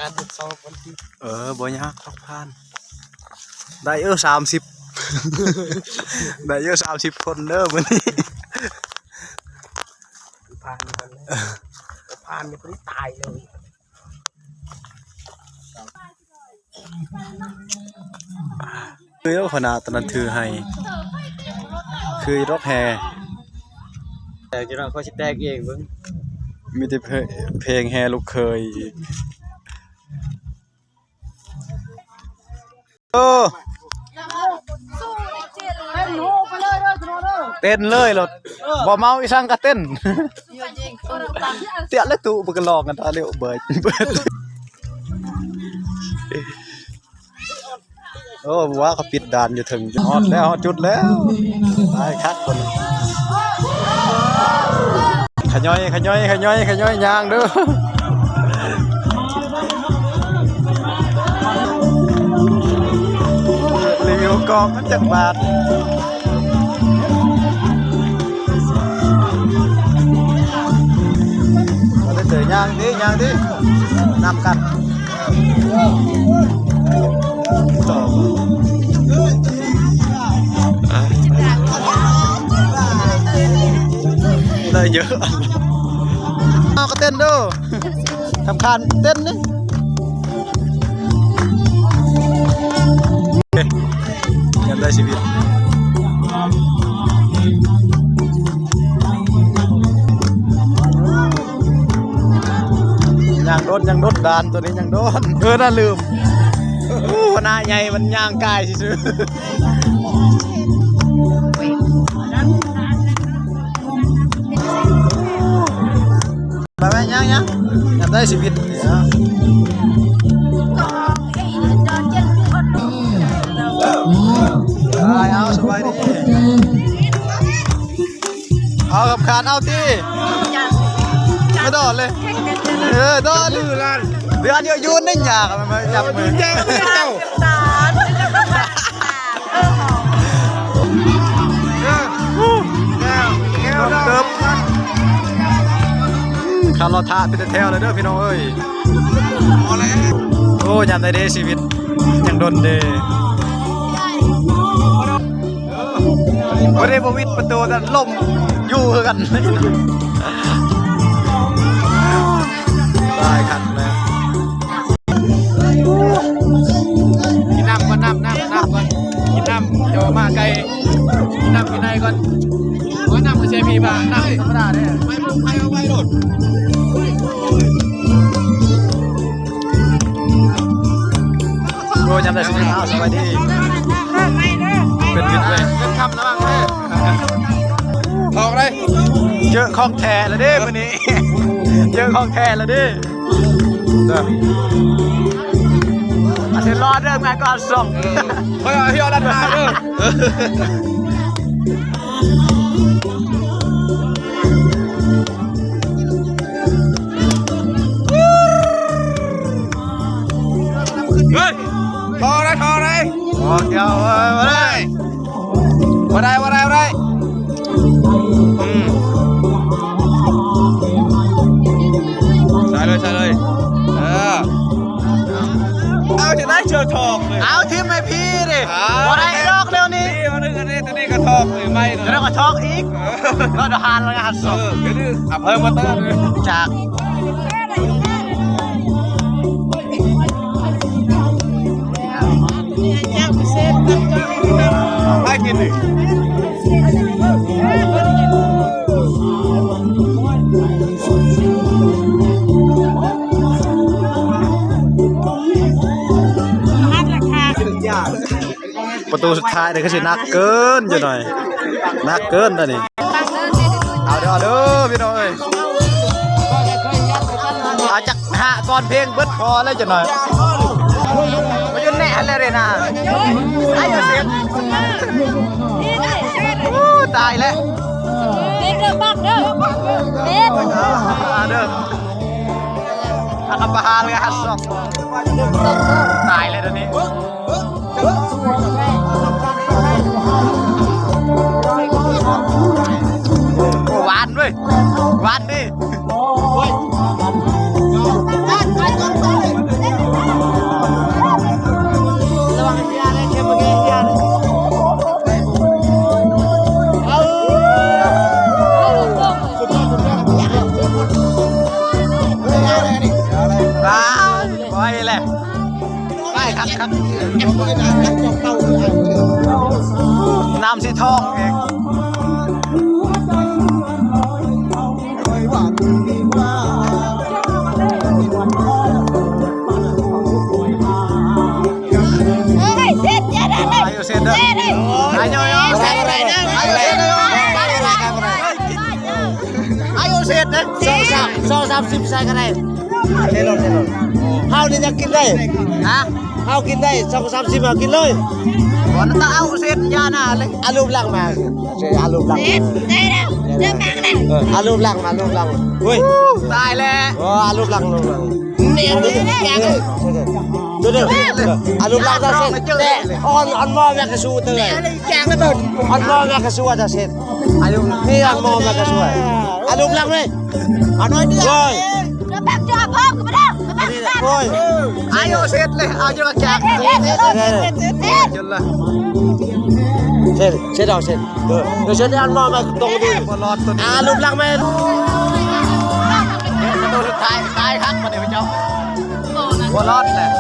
การทดสอบวันที่บ่ยากพักผ่านได้30ได้30คนเด้อมื้อนี้ผ่านกันแล้วผ่านไม่ได้ตายเลยคือขนาดตอนนั้นถือให้คือรถแห่แต่จะเราเขาสิแตกเองเบิ่งมีแต่เพลงแห่ลูกเคยเต้นเลยรถบ่เมาอีสังก็เต้นเตี้ยแล้วตู่บ่ก็ลองกันตาเร็วเบิดโอ้ว่าเขาปิดด่านอยู่ถึงฮอดแล้วฮอดจุดแล้วตายคักคนขย้อยยางเด้อรีวิวกองมันจักบาทมาได้เจอย่างดินำกันได้เยอะเอาก็เต้นดูทำคานเต้นนี่ยังได้ชีวิตยังโดนดานตัวนี้ยังโดนน่าลืมหน้าใหญ่มันย่างกายซื่อไปไหมยังอยากได้ชีวิตเอาสบายดีเอากับขาดเอาที่ไม่โดนเลยโดนเดือนเดียวยืนได้ยากมันจับมือเจ้าเติมคาร์ลท่าเป็นแถวเลยเด้อพี่น้องเอ้ยโอ้ยามได้เด้ชีวิตยังโดนเด้บ่ได้บ่วิดประตูแต่ล่มอยู่คือกันตายคันแล้วกินน้ำก่อนน้ำก่อนกินน้ำเดี๋ยวมาไกลกินน้ำกินในก่อนว่าน้ำมันใช้พีบ้างน้ำธรรมดาเนี่ยไม่มึงใครเอาไว้โดดโอ้ยจำได้สิครับสวัสดีเป็นวิทย์เลยเป็นคำนะบ้างเลยทองเลยเยอะของแท้แล้วดิวันนี้เยอะของแท้แล้วดิอาจจะรอเรื่องมาก่อนส่งเฮ้ยพี่เอาดันมาเด้อเฮ้ยทอเลยโอ้เกี่ยวมาได้ใช่เลยเอาจะได้เจอทองเลยเอาทีมไอพีดิมาได้ดอกเร็วนี้มาดึงอันนี้ตัวนี้กระทอกเลยไม่เลยแล้วก็ทอกอีกก็จะหันแล้วหันสองเดี๋ยวนี้เพิ่มมาเติมจากให้กินดิประตูสุดท้ายเดี๋ยวก็สินักเกินจะหน่อยนักเกินตอนนี้เอาเด้อพี่น้องเอ้ยอาจจะหาก่อนเพลงเบิดพอแล้วจะหน่อยมายืนแน่เลยนะไอ้เสียงตายแล้วเด้อบักเด้อเด้ออาคำประหารเลยฮัสซอกตายเลยตอนนี้หวานด้วยหวานดิ แหละได้ครับน้ำสีทองเองเสร็จยังไง อายุเสร็จเด้ออายุเสร็จเด้ออายุเสร็จเด้อ 2-30ใส่กันได้เล่นเฮานี่ยังกินได้ ฮะ เฮากินได้2-30มากินเลย ก่อนต้องเอาเสร็จยาหน้าเลย อารูปหลังมาใช่อารูปหลัง เสร็จแล้วเริ่มมาแล้ว อารูปหลังมารูปหลังเฮ้ย ตายแล้ว อารูปหลังเนี่ยดูอารูปหลังจะเสร็จแต่ออนมอแมกซูเตอร์แกงระเบิดออนมอแมกซูจะเสร็จ อายุ นี่ออนมอแมกซูอารูปหลังเลยอันน้อยเดียว จะแบบจะพร้อมกันแล้ว โอ้ย อายุเสร็จเลยอายุละแกง เสร็จ จนละ เสร็จเอาเสร็จเดี๋ยวเสร็จอันมอมาตรงดู บอลลอดตัวนี้ อารูปหลังแม่ ตัวสุดท้ายตายครับมาเดี๋ยวเจ้าบอลลอดแหละ